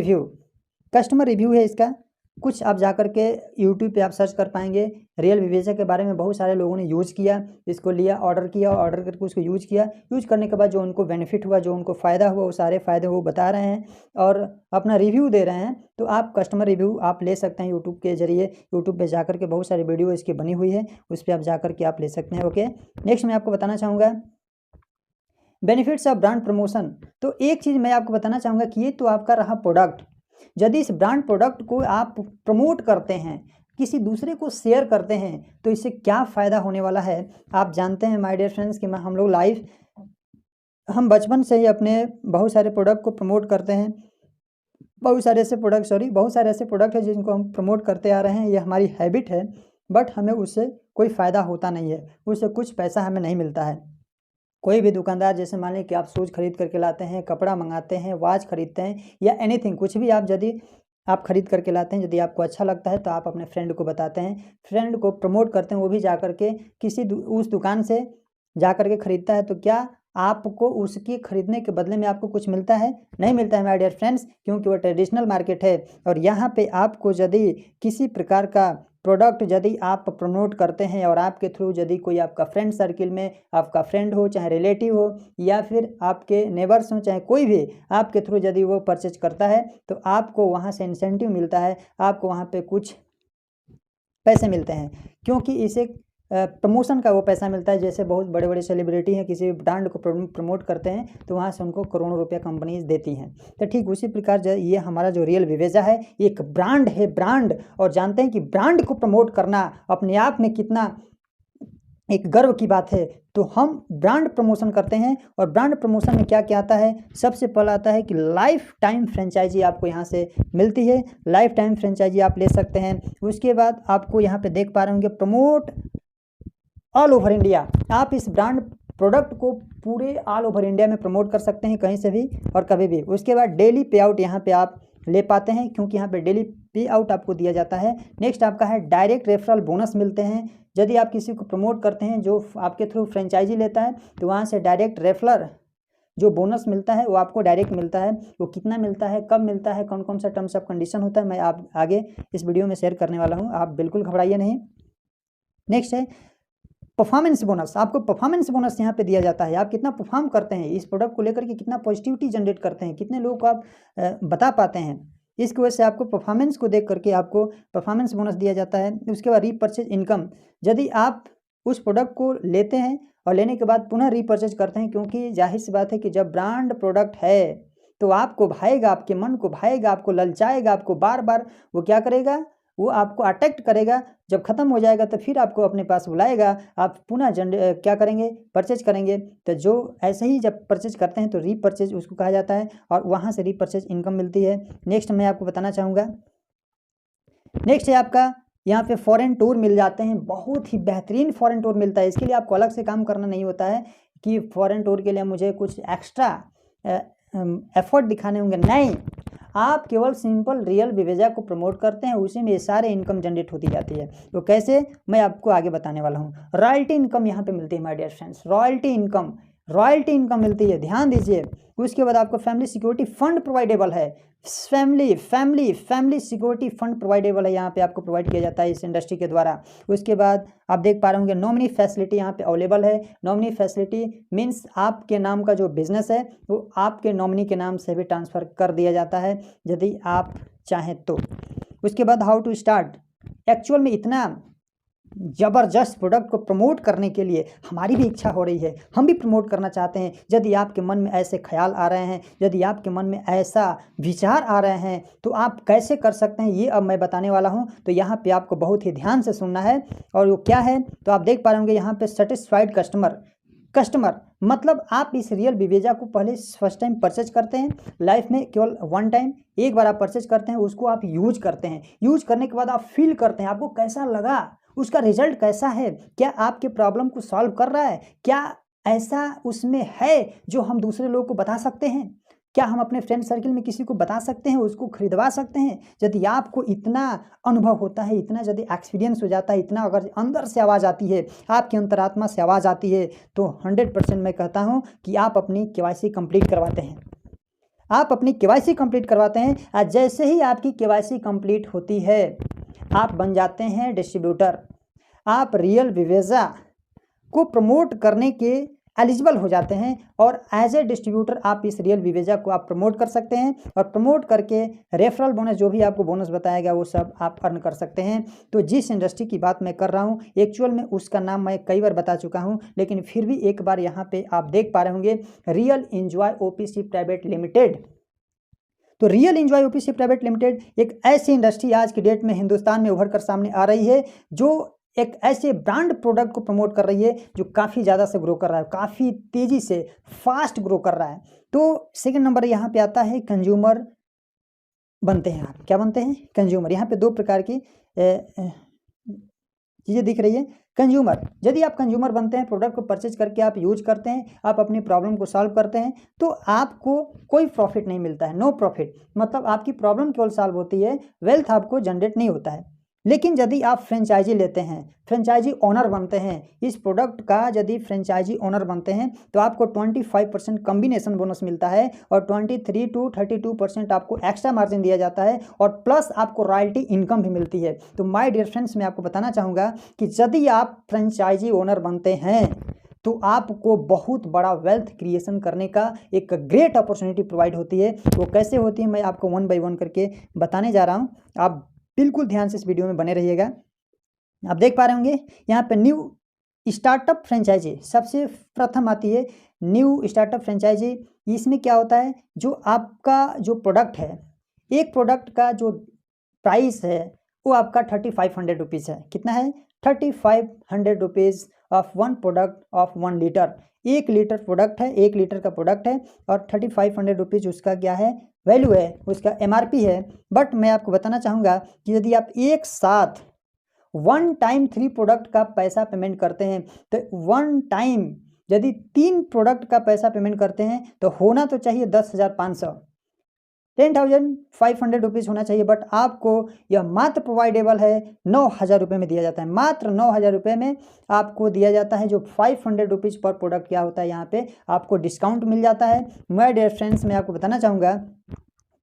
Speaker 1: रिव्यू है इसका। कुछ आप जाकर के यूट्यूब पे आप सर्च कर पाएंगे, रियल विवेजा के बारे में बहुत सारे लोगों ने यूज़ किया, इसको लिया, ऑर्डर करके उसको यूज़ किया। यूज़ करने के बाद जो उनको बेनिफिट हुआ, जो उनको फ़ायदा हुआ, वो सारे फ़ायदे वो बता रहे हैं और अपना रिव्यू दे रहे हैं। तो आप कस्टमर रिव्यू आप ले सकते हैं यूट्यूब के ज़रिए। यूट्यूब पर जाकर के बहुत सारी वीडियो इसकी बनी हुई है, उस पर आप जाकर के आप ले सकते हैं। ओके, नेक्स्ट मैं आपको बताना चाहूँगा बेनिफिट्स ऑफ ब्रांड प्रमोशन। तो एक चीज़ मैं आपको बताना चाहूँगा कि ये तो आपका रहा प्रोडक्ट। यदि इस ब्रांड प्रोडक्ट को आप प्रमोट करते हैं, किसी दूसरे को शेयर करते हैं, तो इससे क्या फ़ायदा होने वाला है आप जानते हैं माय डियर फ्रेंड्स कि हम बचपन से ही अपने बहुत सारे प्रोडक्ट को प्रमोट करते हैं। बहुत सारे ऐसे प्रोडक्ट हैं जिनको हम प्रमोट करते आ रहे हैं, ये हमारी हैबिट है, बट हमें उससे कोई फ़ायदा होता नहीं है, उससे कुछ पैसा हमें नहीं मिलता है। कोई भी दुकानदार, जैसे मान लें कि आप शूज़ खरीद करके लाते हैं, कपड़ा मंगाते हैं, वॉच खरीदते हैं या एनीथिंग, कुछ भी आप यदि आप खरीद करके लाते हैं, यदि आपको अच्छा लगता है तो आप अपने फ्रेंड को बताते हैं, फ्रेंड को प्रमोट करते हैं, वो भी जा कर के उस दुकान से जा कर के खरीदता है। तो क्या आपको उसकी खरीदने के बदले में आपको कुछ मिलता है? नहीं मिलता है माय डियर फ्रेंड्स, क्योंकि वो ट्रेडिशनल मार्केट है। और यहाँ पे आपको यदि किसी प्रकार का प्रोडक्ट यदि आप प्रमोट करते हैं और आपके थ्रू यदि कोई आपका फ्रेंड सर्किल में आपका फ्रेंड हो, चाहे रिलेटिव हो या फिर आपके नेबर्स हो, चाहे कोई भी आपके थ्रू यदि वो परचेज करता है तो आपको वहाँ से इंसेंटिव मिलता है, आपको वहाँ पे कुछ पैसे मिलते हैं, क्योंकि इसे प्रमोशन का वो पैसा मिलता है। जैसे बहुत बड़े बड़े सेलिब्रिटी हैं, किसी ब्रांड को प्रमोट करते हैं तो वहाँ से उनको करोड़ों रुपया कंपनीज देती हैं। तो ठीक उसी प्रकार जो ये हमारा जो रियल विवेजा है एक ब्रांड है, ब्रांड। और जानते हैं कि ब्रांड को प्रमोट करना अपने आप में कितना एक गर्व की बात है। तो हम ब्रांड प्रमोशन करते हैं और ब्रांड प्रमोशन में क्या क्या आता है, सबसे पहला आता है कि लाइफ टाइम फ्रेंचाइजी आपको यहाँ से मिलती है। लाइफ टाइम फ्रेंचाइजी आप ले सकते हैं। उसके बाद आपको यहाँ पे देख पा रहे होंगे प्रमोट ऑल ओवर इंडिया। आप इस ब्रांड प्रोडक्ट को पूरे ऑल ओवर इंडिया में प्रमोट कर सकते हैं, कहीं से भी और कभी भी। उसके बाद डेली पे आउट यहाँ पे आप ले पाते हैं, क्योंकि यहाँ पे डेली पे आउट आपको दिया जाता है। नेक्स्ट आपका है डायरेक्ट रेफरल बोनस मिलते हैं। यदि आप किसी को प्रमोट करते हैं जो आपके थ्रू फ्रेंचाइजी लेता है तो वहाँ से डायरेक्ट रेफरल जो बोनस मिलता है वो आपको डायरेक्ट मिलता है। वो कितना मिलता है, कब मिलता है, कौन कौन सा टर्म्स ऑफ कंडीशन होता है, मैं आप आगे इस वीडियो में शेयर करने वाला हूँ, आप बिल्कुल घबराइए नहीं। नेक्स्ट है परफॉर्मेंस बोनस। आपको परफॉर्मेंस बोनस यहाँ पे दिया जाता है। आप कितना परफॉर्म करते हैं इस प्रोडक्ट को लेकर के, कितना पॉजिटिविटी जनरेट करते हैं, कितने लोगों को आप बता पाते हैं, इसकी वजह से आपको परफॉर्मेंस को देख करके आपको परफॉर्मेंस बोनस दिया जाता है। उसके बाद रीपर्चेज इनकम। यदि आप उस प्रोडक्ट को लेते हैं और लेने के बाद पुनः रीपर्चेज करते हैं, क्योंकि जाहिर सी बात है कि जब ब्रांड प्रोडक्ट है तो आपको भाएगा, आपके मन को भाएगा, आपको ललचाएगा, आपको बार बार वो क्या करेगा, वो आपको अट्रैक्ट करेगा। जब ख़त्म हो जाएगा तो फिर आपको अपने पास बुलाएगा, आप पुनः क्या करेंगे, परचेज करेंगे। तो जो ऐसे ही जब परचेज करते हैं तो रीपर्चेज उसको कहा जाता है और वहाँ से रीपर्चेज इनकम मिलती है। नेक्स्ट मैं आपको बताना चाहूँगा, नेक्स्ट है आपका यहाँ पे फॉरेन टूर मिल जाते हैं। बहुत ही बेहतरीन फॉरेन टूर मिलता है। इसके लिए आपको अलग से काम करना नहीं होता है कि फॉरेन टूर के लिए मुझे कुछ एक्स्ट्रा एफर्ट दिखाने होंगे, नहीं। आप केवल सिंपल रियल विवेजा को प्रमोट करते हैं, उसी में ये सारे इनकम जनरेट होती जाती है। तो कैसे, मैं आपको आगे बताने वाला हूँ। रॉयल्टी इनकम यहाँ पे मिलती है my dear friends, royalty income मिलती है, ध्यान दीजिए। उसके बाद आपको फैमिली सिक्योरिटी फंड प्रोवाइडेबल है। फैमिली सिक्योरिटी फंड प्रोवाइडेबल है, यहाँ पे आपको प्रोवाइड किया जाता है इस इंडस्ट्री के द्वारा। उसके बाद आप देख पा रहे होंगे नॉमिनी फैसिलिटी यहाँ पे अवेलेबल है। नॉमिनी फैसिलिटी मीन्स आपके नाम का जो बिजनेस है वो आपके नॉमिनी के नाम से भी ट्रांसफ़र कर दिया जाता है यदि आप चाहें तो। उसके बाद हाउ टू स्टार्ट। एक्चुअल में इतना ज़बरदस्त प्रोडक्ट को प्रमोट करने के लिए हमारी भी इच्छा हो रही है, हम भी प्रमोट करना चाहते हैं। यदि आपके मन में ऐसे ख्याल आ रहे हैं, यदि आपके मन में ऐसा विचार आ रहे हैं तो आप कैसे कर सकते हैं, ये अब मैं बताने वाला हूं। तो यहाँ पे आपको बहुत ही ध्यान से सुनना है। और वो क्या है, तो आप देख पा रहे होंगे यहाँ पे सेटिस्फाइड कस्टमर मतलब आप इस रियल विवेजा को पहले फर्स्ट टाइम परचेज करते हैं, लाइफ में केवल वन टाइम, एक बार आप परचेज करते हैं, उसको आप यूज करते हैं। यूज करने के बाद आप फील करते हैं आपको कैसा लगा, उसका रिजल्ट कैसा है, क्या आपके प्रॉब्लम को सॉल्व कर रहा है, क्या ऐसा उसमें है जो हम दूसरे लोगों को बता सकते हैं, क्या हम अपने फ्रेंड सर्किल में किसी को बता सकते हैं, उसको खरीदवा सकते हैं। यदि आपको इतना अनुभव होता है, इतना यदि एक्सपीरियंस हो जाता है, इतना अगर अंदर से आवाज़ आती है, आपकी अंतरात्मा से आवाज़ आती है, तो 100% मैं कहता हूँ कि आप अपनी KYC कंप्लीट करवाते हैं। आप अपनी KYC कंप्लीट करवाते हैं और जैसे ही आपकी KYC कंप्लीट होती है आप बन जाते हैं डिस्ट्रीब्यूटर। आप रियल विवेजा को प्रमोट करने के एलिजिबल हो जाते हैं और एज ए डिस्ट्रीब्यूटर आप इस रियल विवेजा को आप प्रमोट कर सकते हैं और प्रमोट करके रेफरल बोनस जो भी आपको बोनस बताएगा वो सब आप अर्न कर सकते हैं। तो जिस इंडस्ट्री की बात मैं कर रहा हूँ एक्चुअल में उसका नाम मैं कई बार बता चुका हूँ, लेकिन फिर भी एक बार यहाँ पे आप देख पा रहे होंगे, real enjoy OPC private limited. तो real enjoy OPC private limited एक ऐसी इंडस्ट्री आज की डेट में हिंदुस्तान में उभर कर सामने आ रही है, जो एक ऐसे ब्रांड प्रोडक्ट को प्रमोट कर रही है जो काफ़ी ज़्यादा से ग्रो कर रहा है, काफ़ी तेज़ी से फास्ट ग्रो कर रहा है। तो सेकंड नंबर यहाँ पे आता है कंज्यूमर बनते हैं आप। क्या बनते हैं? कंज्यूमर। यहाँ पे दो प्रकार की चीज़ें दिख रही है। कंज्यूमर, यदि आप कंज्यूमर बनते हैं, प्रोडक्ट को परचेज करके आप यूज करते हैं, आप अपनी प्रॉब्लम को सॉल्व करते हैं, तो आपको कोई प्रॉफिट नहीं मिलता है, नो प्रॉफिट। मतलब आपकी प्रॉब्लम केवल सॉल्व होती है, वेल्थ आपको जनरेट नहीं होता है। लेकिन यदि आप फ्रेंचाइजी लेते हैं, फ्रेंचाइजी ओनर बनते हैं, इस प्रोडक्ट का यदि फ्रेंचाइजी ओनर बनते हैं तो आपको 25% कॉम्बिनेशन बोनस मिलता है और 23 to 32% आपको एक्स्ट्रा मार्जिन दिया जाता है और प्लस आपको रॉयल्टी इनकम भी मिलती है। तो माय डियर फ्रेंड्स, मैं आपको बताना चाहूँगा कि यदि आप फ्रेंचाइजी ओनर बनते हैं तो आपको बहुत बड़ा वेल्थ क्रिएशन करने का एक ग्रेट अपॉर्चुनिटी प्रोवाइड होती है। वो कैसे होती है मैं आपको 1 by 1 करके बताने जा रहा हूँ, आप बिल्कुल ध्यान से इस वीडियो में बने रहिएगा। आप देख पा रहे होंगे यहाँ पे न्यू स्टार्टअप फ्रेंचाइजी सबसे प्रथम आती है, न्यू स्टार्टअप फ्रेंचाइजी। इसमें क्या होता है, जो आपका जो प्रोडक्ट है, एक प्रोडक्ट का जो प्राइस है वो आपका 3500 रुपीज़ है। कितना है? 3500 rupees of one product of 1 litre. 1 litre product है, 1 लीटर का प्रोडक्ट है और 3500 रुपीज़ उसका क्या है, वैल्यू है, उसका MRP है। बट मैं आपको बताना चाहूँगा कि यदि आप एक साथ 1 टाइम 3 प्रोडक्ट का पैसा पेमेंट करते हैं, तो 1 टाइम यदि 3 प्रोडक्ट का पैसा पेमेंट करते हैं तो होना तो चाहिए 10,500, 10,500 रुपीज़ होना चाहिए। बट आपको यह मात्र प्रोवाइडेबल है 9,000 रुपये में दिया जाता है। मात्र 9,000 रुपये में आपको दिया जाता है, जो 500 रुपीज़ पर प्रोडक्ट क्या होता है, यहाँ पे आपको डिस्काउंट मिल जाता है। माय डियर फ्रेंड्स, मैं आपको बताना चाहूँगा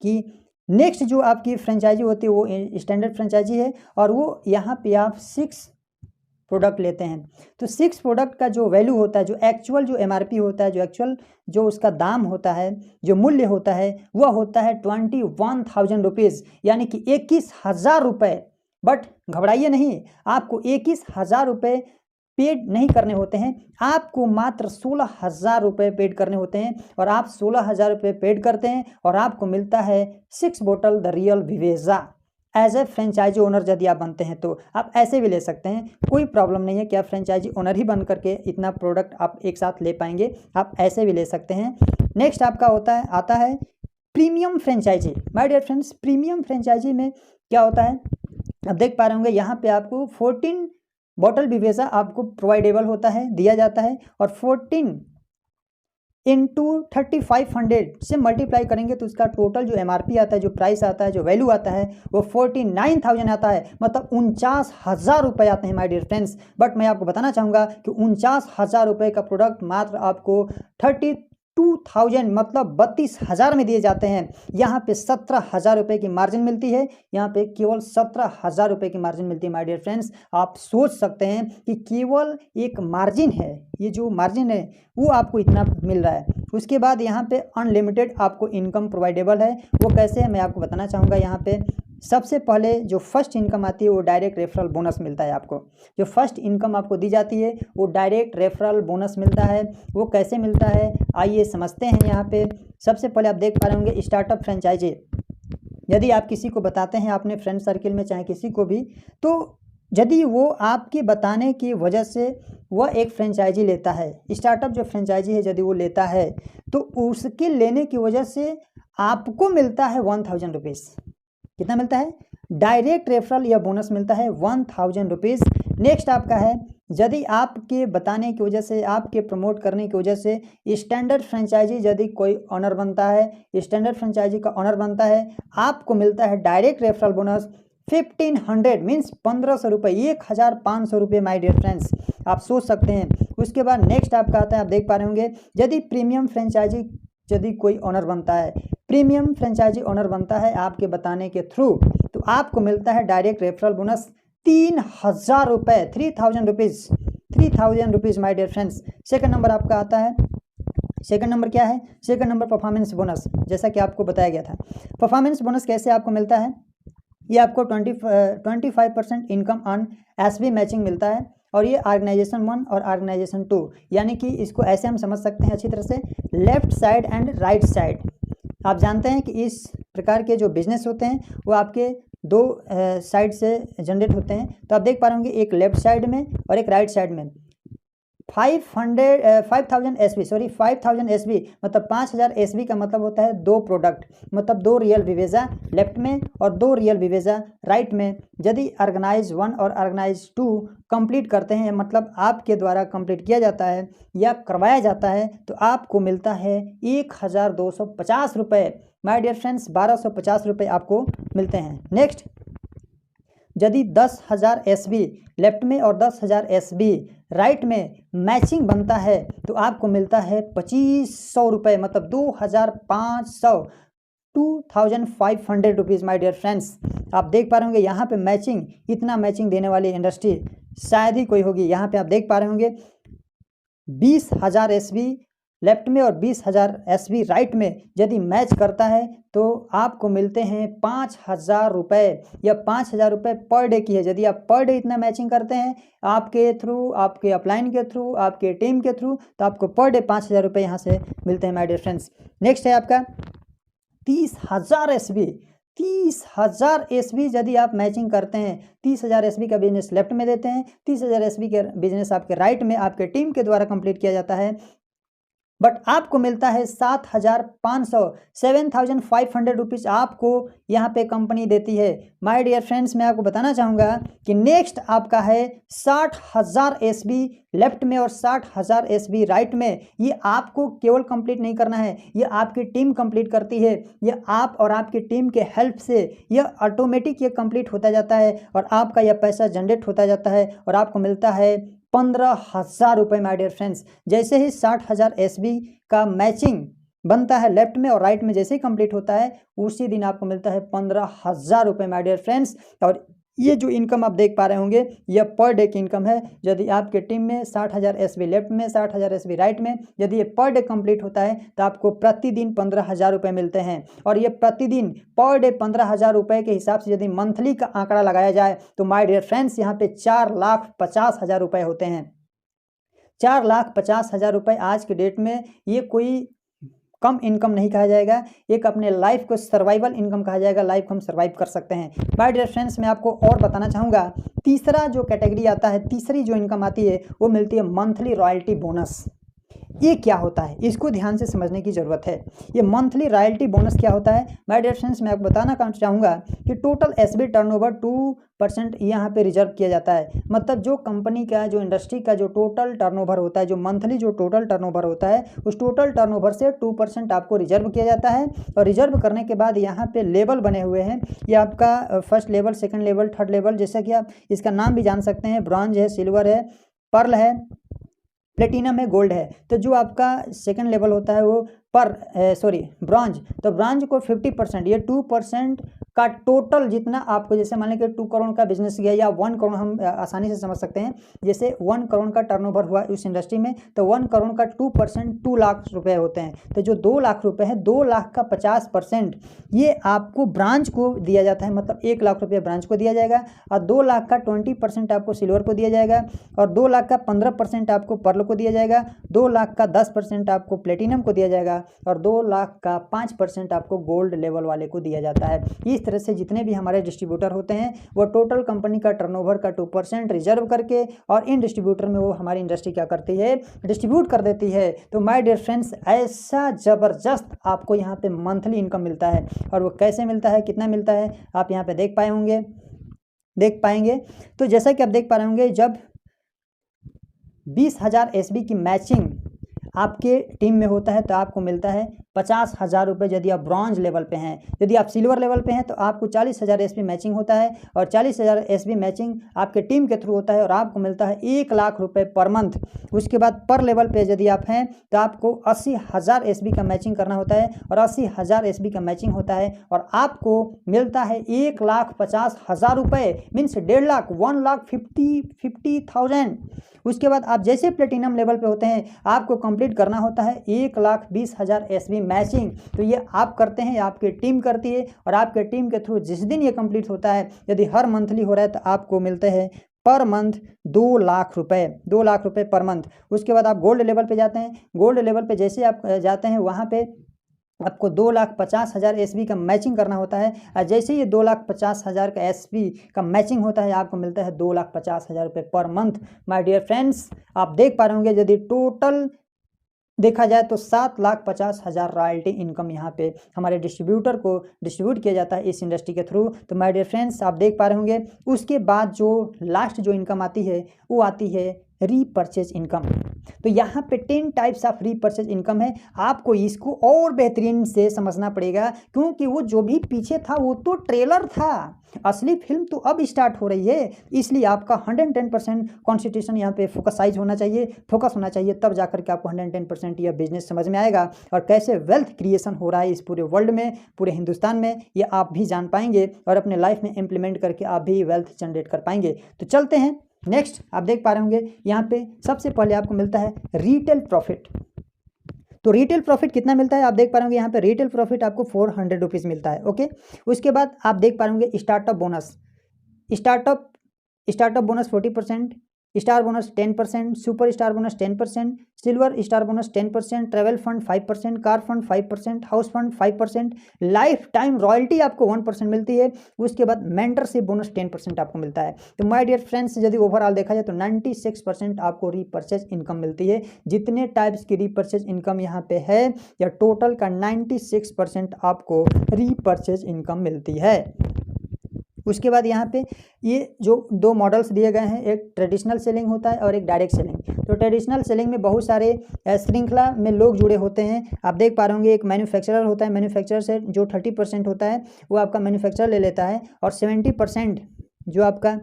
Speaker 1: कि नेक्स्ट जो आपकी फ्रेंचाइजी होती है वो स्टैंडर्ड फ्रेंचाइजी है और वो यहाँ पे आप 6 प्रोडक्ट लेते हैं। तो 6 प्रोडक्ट का जो वैल्यू होता है, जो एक्चुअल जो MRP होता है, जो एक्चुअल जो उसका दाम होता है, जो मूल्य होता है, वह होता है 21,000 रुपीज़, यानी कि 21,000 रुपये। बट घबराइए नहीं, आपको 21,000 रुपये पेड नहीं करने होते हैं, आपको मात्र 16,000 रुपये पेड करने होते हैं। और आप 16,000 रुपये पेड करते हैं और आपको मिलता है 6 बोतल द रियल विवेजा। एज ए फ्रेंचाइजी ओनर यदि आप बनते हैं तो आप ऐसे भी ले सकते हैं, कोई प्रॉब्लम नहीं है कि आप फ्रेंचाइजी ओनर ही बन करके इतना प्रोडक्ट आप एक साथ ले पाएंगे, आप ऐसे भी ले सकते हैं। नेक्स्ट आपका आता है premium franchisee. My dear friends, premium franchisee में क्या होता है, आप देख पा रहे होंगे यहाँ पे आपको 14 बॉटल विवेजा आपको प्रोवाइडेबल होता है, दिया जाता है। और 14 इंटू 3500 से मल्टीप्लाई करेंगे तो उसका टोटल जो MRP आता है, जो प्राइस आता है, जो वैल्यू आता है, वो 49,000 आता है, मतलब 49,000 रुपये आते हैं माय डियर फ्रेंड्स। बट मैं आपको बताना चाहूँगा कि 49,000 रुपये का प्रोडक्ट मात्र आपको 32,000 मतलब 32,000 में दिए जाते हैं। यहाँ पे 17,000 रुपये की मार्जिन मिलती है, यहाँ पे केवल 17,000 रुपये की मार्जिन मिलती है माय डियर फ्रेंड्स। आप सोच सकते हैं कि केवल एक मार्जिन है, ये जो मार्जिन है वो आपको इतना मिल रहा है। उसके बाद यहाँ पे अनलिमिटेड आपको इनकम प्रोवाइडेबल है। वो कैसे है मैं आपको बताना चाहूँगा। यहाँ पे सबसे पहले जो फर्स्ट इनकम आती है वो डायरेक्ट रेफरल बोनस मिलता है आपको। जो फर्स्ट इनकम आपको दी जाती है वो डायरेक्ट रेफरल बोनस मिलता है। वो कैसे मिलता है आइए समझते हैं। यहाँ पे सबसे पहले आप देख पा रहे होंगे स्टार्टअप फ्रेंचाइजी। यदि आप किसी को बताते हैं अपने फ्रेंड सर्किल में, चाहे किसी को भी, तो यदि वो आपके बताने की वजह से वह एक फ्रेंचाइजी लेता है, स्टार्टअप जो फ्रेंचाइजी है यदि वो लेता है, तो उसके लेने की वजह से आपको मिलता है 1,000 रुपीज़। कितना मिलता है? डायरेक्ट रेफरल या बोनस मिलता है 1,000 रुपीज़। नेक्स्ट आपका है, यदि आपके बताने की वजह से, आपके प्रमोट करने की वजह से स्टैंडर्ड फ्रेंचाइजी यदि कोई ऑनर बनता है, स्टैंडर्ड फ्रेंचाइजी का ऑनर बनता है, आपको मिलता है डायरेक्ट रेफरल बोनस 1500 मीन्स 1500 रुपये, 1,500 रुपये माय डियर फ्रेंड्स। आप सोच सकते हैं। उसके बाद नेक्स्ट आपका आता है, आप देख पा रहे होंगे, यदि प्रीमियम फ्रेंचाइजी यदि कोई ऑनर बनता है, प्रीमियम फ्रेंचाइजी ऑनर बनता है आपके बताने के थ्रू, तो आपको मिलता है डायरेक्ट रेफरल बोनस 3,000 रुपये, 3,000 rupees, 3,000 rupees my dear friends. Second number आपका आता है, सेकंड नंबर क्या है? Second number performance bonus. जैसा कि आपको बताया गया था, परफॉर्मेंस बोनस कैसे आपको मिलता है, ये आपको 25% इनकम ऑन SB मैचिंग मिलता है। और ये ऑर्गेनाइजेशन 1 और ऑर्गेनाइजेशन 2, यानी कि इसको ऐसे हम समझ सकते हैं अच्छी तरह से, left side and right side. आप जानते हैं कि इस प्रकार के जो बिजनेस होते हैं वो आपके 2 साइड से जनरेट होते हैं। तो आप देख पा रहे होंगे, एक लेफ्ट साइड में और एक राइट साइड में। 5,000 SB मतलब 5,000 SB का मतलब होता है 2 प्रोडक्ट, मतलब 2 रियल विवेजा लेफ्ट में और 2 रियल विवेजा राइट में। यदि ऑर्गेनाइज 1 और ऑर्गेनाइज 2 कंप्लीट करते हैं, मतलब आपके द्वारा कंप्लीट किया जाता है या करवाया जाता है, तो आपको मिलता है 1,250 रुपये माय डियर फ्रेंड्स, 1,250 रुपये आपको मिलते हैं। नेक्स्ट, यदि 10,000 SB लेफ्ट में और 10,000 SB राइट में मैचिंग बनता है, तो आपको मिलता है 2,500 रुपये, मतलब 2,500, 2,500 रुपीज़ माय डियर फ्रेंड्स। आप देख पा रहे होंगे यहाँ पे मैचिंग, इतना मैचिंग देने वाली इंडस्ट्री शायद ही कोई होगी। यहाँ पे आप देख पा रहे होंगे 20,000 SB लेफ्ट में और 20,000 एसबी राइट में यदि मैच करता है तो आपको मिलते हैं 5,000 रुपये या 5,000 रुपये पर डे की है। यदि आप पर डे इतना मैचिंग करते हैं आपके थ्रू, आपके अपलाइन के थ्रू, आपके टीम के थ्रू, तो आपको पर डे 5,000 रुपये यहाँ से मिलते हैं माय डियर फ्रेंड्स। नेक्स्ट है आपका 30,000 एसबी। 30,000 एसबी यदि आप मैचिंग करते हैं, 30,000 एसबी का बिजनेस लेफ्ट में देते हैं, 30,000 एसबी के बिजनेस आपके राइट में आपके टीम के द्वारा कंप्लीट किया जाता है, बट आपको मिलता है 7,500 7,500 रुपीज़ आपको यहाँ पे कंपनी देती है। माय डियर फ्रेंड्स, मैं आपको बताना चाहूँगा कि नेक्स्ट आपका है 60,000 एसबी लेफ्ट में और 60,000 एसबी राइट में। ये आपको केवल कंप्लीट नहीं करना है, ये आपकी टीम कंप्लीट करती है। ये आप और आपकी टीम के हेल्प से यह ऑटोमेटिक ये कंप्लीट होता जाता है और आपका यह पैसा जनरेट होता जाता है और आपको मिलता है 15,000 रुपये माय डियर फ्रेंड्स। जैसे ही 60,000 एसबी का मैचिंग बनता है लेफ्ट में और राइट में, जैसे ही कंप्लीट होता है उसी दिन आपको मिलता है 15,000 रुपये माय डियर फ्रेंड्स। और ये जो इनकम आप देख पा रहे होंगे यह पर डे की इनकम है। यदि आपके टीम में 60,000 एसबी लेफ्ट में, 60,000 एसबी राइट में, यदि ये पर डे कंप्लीट होता है तो आपको प्रतिदिन 15,000 रुपये मिलते हैं। और ये प्रतिदिन पर डे 15,000 रुपये के हिसाब से यदि मंथली का आंकड़ा लगाया जाए तो माय डियर फ्रेंड्स यहाँ पे 4,50,000 रुपये होते हैं। 4,50,000 रुपये आज के डेट में ये कोई कम इनकम नहीं कहा जाएगा, एक अपने लाइफ को सर्वाइवल इनकम कहा जाएगा। लाइफ हम सर्वाइव कर सकते हैं। माय डियर फ्रेंड्स, मैं आपको और बताना चाहूँगा तीसरा जो कैटेगरी आता है, तीसरी जो इनकम आती है वो मिलती है मंथली रॉयल्टी बोनस। ये क्या होता है इसको ध्यान से समझने की ज़रूरत है। ये मंथली रॉयल्टी बोनस क्या होता है माय डियर फ्रेंड्स, मैं आपको बताना चाहूँगा कि टोटल एसबी टर्नओवर 2% यहाँ पे रिजर्व किया जाता है। मतलब जो कंपनी का, जो इंडस्ट्री का जो टोटल टर्नओवर होता है, जो मंथली जो टोटल टर्नओवर होता है, उस टोटल टर्नओवर से 2% आपको रिजर्व किया जाता है। और रिजर्व करने के बाद यहाँ पे लेवल बने हुए हैं। ये आपका first level, second level, third level, जैसा कि आप इसका नाम भी जान सकते हैं। ब्रॉन्ज है, सिल्वर है, पर्ल है, प्लेटिनम है, गोल्ड है। तो जो आपका सेकंड लेवल होता है वो ब्रॉन्ज, तो ब्रॉन्ज को 50%, ये 2% का टोटल जितना आपको, जैसे मान लें कि 2 करोड़ का बिजनेस किया या 1 करोड़, हम आसानी से समझ सकते हैं। जैसे 1 करोड़ का टर्नओवर हुआ उस इंडस्ट्री में तो 1 करोड़ का 2% 2 लाख रुपए होते हैं। तो जो 2 लाख रुपए है, 2 लाख का 50% ये आपको ब्रांच को दिया जाता है। मतलब 1 लाख रुपये ब्रांच को दिया जाएगा और 2 लाख का 20% आपको सिल्वर को दिया जाएगा और 2 लाख का 15% आपको पर्ल को दिया जाएगा, 2 लाख का 10% आपको प्लेटिनम को दिया जाएगा और 2 लाख का 5% आपको गोल्ड लेवल वाले को दिया जाता है। इस तरह से जितने भी हमारे डिस्ट्रीब्यूटर होते हैं वो टोटल कंपनी का टर्नओवर का 2% रिजर्व करके और इन डिस्ट्रीब्यूटर में वो हमारी इंडस्ट्री क्या करती है, डिस्ट्रीब्यूट कर देती है। तो माय डियर फ्रेंड्स, ऐसा ज़बरदस्त आपको यहाँ पे मंथली इनकम मिलता है। और वो कैसे मिलता है, कितना मिलता है, आप यहाँ पे देख पाएंगे। तो जैसा कि आप देख पा रहे होंगे, जब 20,000 एसबी की मैचिंग आपके टीम में होता है तो आपको मिलता है 50,000 रुपये यदि आप ब्रॉन्ज लेवल पे हैं। यदि आप सिल्वर लेवल पे हैं तो आपको 40,000 एसबी मैचिंग होता है और 40,000 एसबी मैचिंग आपके टीम के थ्रू होता है और आपको मिलता है 1 लाख रुपये पर मंथ। उसके बाद पर लेवल पे यदि आप हैं तो आपको 80,000 एसबी का मैचिंग करना होता है और 80,000 एसबी का मैचिंग होता है और आपको मिलता है 1,50,000 रुपये, मीन्स 1.5 लाख, 1,50,000। उसके बाद आप जैसे प्लेटिनम लेवल पे होते हैं आपको कंप्लीट करना होता है 1,20,000 एसबी मैचिंग। तो ये आप करते हैं, आपकी टीम करती है और आपके टीम के थ्रू जिस दिन ये कंप्लीट होता है, यदि हर मंथली हो रहा है तो आपको मिलते हैं पर मंथ 2 लाख रुपए, 2 लाख रुपए पर मंथ। उसके बाद आप गोल्ड लेवल पे जाते हैं। गोल्ड लेवल पे जैसे आप जाते हैं वहाँ पे आपको 2,50,000 एसबी का मैचिंग करना होता है और जैसे ही 2,50,000 का एसबी का मैचिंग होता है आपको मिलता है 2,50,000 रुपये per month. My dear friends, आप देख पा रहे होंगे यदि टोटल देखा जाए तो 7,50,000 रॉयल्टी इनकम यहाँ पे हमारे डिस्ट्रीब्यूटर को डिस्ट्रीब्यूट किया जाता है इस इंडस्ट्री के थ्रू। तो माय डियर फ्रेंड्स, आप देख पा रहे होंगे। उसके बाद जो लास्ट जो इनकम आती है वो आती है रीपरचेज इनकम। तो यहाँ पे 10 टाइप्स ऑफ रीपरचेज इनकम है। आपको इसको और बेहतरीन से समझना पड़ेगा क्योंकि वो जो भी पीछे था वो तो ट्रेलर था, असली फिल्म तो अब स्टार्ट हो रही है। इसलिए आपका 110% कॉन्सेंट्रेशन यहाँ पे फोकस होना चाहिए, तब जाकर के आपको 110% यह बिजनेस समझ में आएगा और कैसे वेल्थ क्रिएशन हो रहा है इस पूरे वर्ल्ड में, पूरे हिंदुस्तान में, ये आप भी जान पाएंगे और अपने लाइफ में इम्प्लीमेंट करके आप भी वेल्थ जनरेट कर पाएंगे। तो चलते हैं नेक्स्ट। आप देख पा रहे होंगे यहाँ पे सबसे पहले आपको मिलता है रिटेल प्रॉफिट। तो रिटेल प्रॉफिट कितना मिलता है आप देख पा रहे होंगे यहाँ पे रिटेल प्रॉफिट आपको 400 रुपीज़ मिलता है। ओके, उसके बाद आप देख पा रहे होंगे startup bonus, startup bonus 40%, star bonus 10%, super star bonus 10%, silver star bonus 10%, travel fund 5%, car fund 5%, house fund 5%, life time royalty आपको 1% मिलती है। उसके बाद मेंटरशिप बोनस 10% आपको मिलता है। तो माय डियर फ्रेंड्स, यदि ओवरऑल देखा जाए तो 96% आपको रीपर्चेज इनकम मिलती है। जितने टाइप्स की रीपर्चेज इनकम यहाँ पे है या टोटल का 96% आपको रीपर्चेज इनकम मिलती है। उसके बाद यहाँ पे ये जो दो मॉडल्स दिए गए हैं, एक ट्रेडिशनल सेलिंग होता है और एक डायरेक्ट सेलिंग। तो ट्रेडिशनल सेलिंग में बहुत सारे श्रृंखला में लोग जुड़े होते हैं। आप देख पा रहे होंगे एक मैन्युफैक्चरर होता है, मैन्युफैक्चरर से जो 30% होता है वो आपका मैन्युफैक्चरर ले लेता है और 70% जो आपका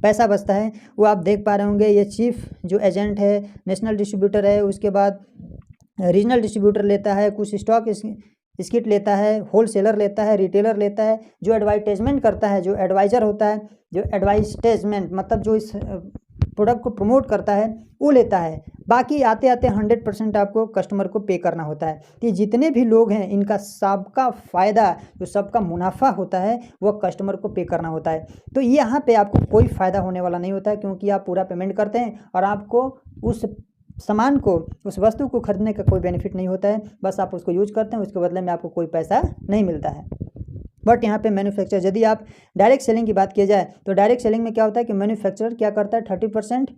Speaker 1: पैसा बचता है वो आप देख पा रहे होंगे ये चीफ जो एजेंट है, नेशनल डिस्ट्रीब्यूटर है, उसके बाद रीजनल डिस्ट्रीब्यूटर लेता है, कुछ स्टॉक स्किट लेता है, होलसेलर लेता है, रिटेलर लेता है, जो एडवर्टाइजमेंट करता है, जो एडवाइज़र होता है, जो एडवर्टाइजमेंट मतलब जो इस प्रोडक्ट को प्रमोट करता है वो लेता है। बाकी आते आते 100% आपको कस्टमर को पे करना होता है। कि जितने भी लोग हैं इनका सबका फ़ायदा, जो सबका मुनाफा होता है वह कस्टमर को पे करना होता है। तो यहाँ पे आपको कोई फ़ायदा होने वाला नहीं होता है, क्योंकि आप पूरा पेमेंट करते हैं और आपको उस सामान को, उस वस्तु को खरीदने का कोई बेनिफिट नहीं होता है, बस आप उसको यूज करते हैं, उसके बदले में आपको कोई पैसा नहीं मिलता है। बट यहाँ पे मैन्युफैक्चरर, यदि आप डायरेक्ट सेलिंग की बात किया जाए तो डायरेक्ट सेलिंग में क्या होता है कि मैन्युफैक्चरर क्या करता है 30%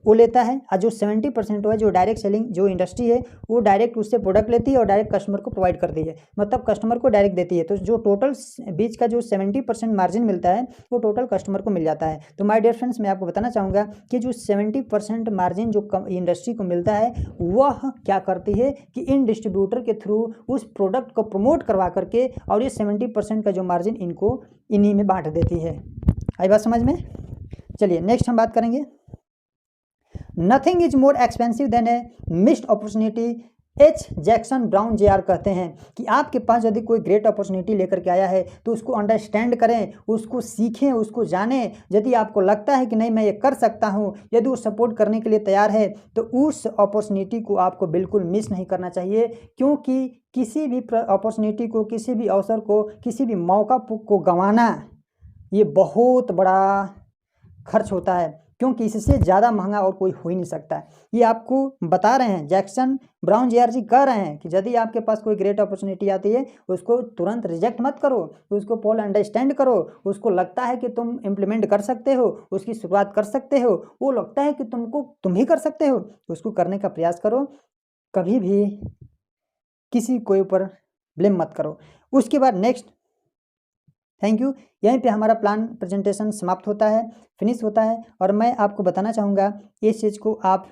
Speaker 1: वो लेता है और जो 70% है जो डायरेक्ट सेलिंग जो इंडस्ट्री है वो डायरेक्ट उससे प्रोडक्ट लेती है और डायरेक्ट कस्टमर को प्रोवाइड करती है, मतलब कस्टमर को डायरेक्ट देती है। तो जो टोटल बीच का जो 70% मार्जिन मिलता है वो टोटल कस्टमर को मिल जाता है। तो माय डियर फ्रेंड्स, मैं आपको बताना चाहूँगा कि जो 70% मार्जिन जो इंडस्ट्री को मिलता है वह क्या करती है कि इन डिस्ट्रीब्यूटर के थ्रू उस प्रोडक्ट को प्रमोट करवा करके और ये 70% का जो मार्जिन इनको इन्हीं में बांट देती है। आई बात समझ में? चलिए नेक्स्ट हम बात करेंगे। Nothing is more expensive than A missed opportunity. H Jackson brown JR. कहते हैं कि आपके पास यदि कोई ग्रेट अपॉर्चुनिटी लेकर के आया है तो उसको अंडरस्टैंड करें, उसको सीखें, उसको जानें। यदि आपको लगता है कि नहीं मैं ये कर सकता हूँ, यदि वो सपोर्ट करने के लिए तैयार है तो उस अपॉर्चुनिटी को आपको बिल्कुल मिस नहीं करना चाहिए, क्योंकि किसी भी अपॉर्चुनिटी को, किसी भी अवसर को, किसी भी मौका को गंवाना ये बहुत बड़ा खर्च होता है, क्योंकि इससे ज़्यादा महंगा और कोई हो ही नहीं सकता है। ये आपको बता रहे हैं, जैक्सन ब्राउन जे.आर. जी कह रहे हैं कि यदि आपके पास कोई ग्रेट अपॉर्चुनिटी आती है उसको तुरंत रिजेक्ट मत करो, उसको पहले अंडरस्टैंड करो। उसको लगता है कि तुम इम्प्लीमेंट कर सकते हो, उसकी शुरुआत कर सकते हो, वो लगता है कि तुम ही कर सकते हो, उसको करने का प्रयास करो। कभी भी किसी कोई ऊपर ब्लेम मत करो। उसके बाद नेक्स्ट, थैंक यू। यहीं पे हमारा प्लान प्रेजेंटेशन समाप्त होता है, फिनिश होता है। और मैं आपको बताना चाहूँगा इस चीज़ को आप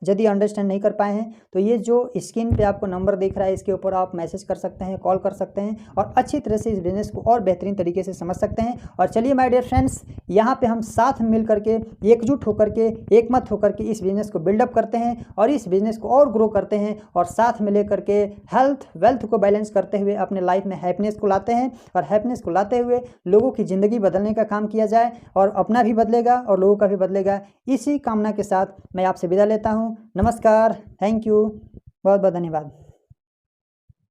Speaker 1: यदि अंडरस्टैंड नहीं कर पाए हैं तो ये जो स्क्रीन पे आपको नंबर दिख रहा है इसके ऊपर आप मैसेज कर सकते हैं, कॉल कर सकते हैं और अच्छी तरह से इस बिज़नेस को और बेहतरीन तरीके से समझ सकते हैं। और चलिए माय डियर फ्रेंड्स, यहाँ पे हम साथ मिल करके एकजुट होकर के, एकमत होकर के इस बिज़नेस को बिल्डअप करते हैं और इस बिज़नेस को और ग्रो करते हैं और साथ में लेकर के हेल्थ वेल्थ को बैलेंस करते हुए अपने लाइफ में हैप्पीनेस को लाते हैं। और हैप्पीनेस को लाते हुए लोगों की ज़िंदगी बदलने का काम किया जाए और अपना भी बदलेगा और लोगों का भी बदलेगा। इसी कामना के साथ मैं आपसे विदा लेता हूँ। नमस्कार, थैंक यू, बहुत बहुत धन्यवाद।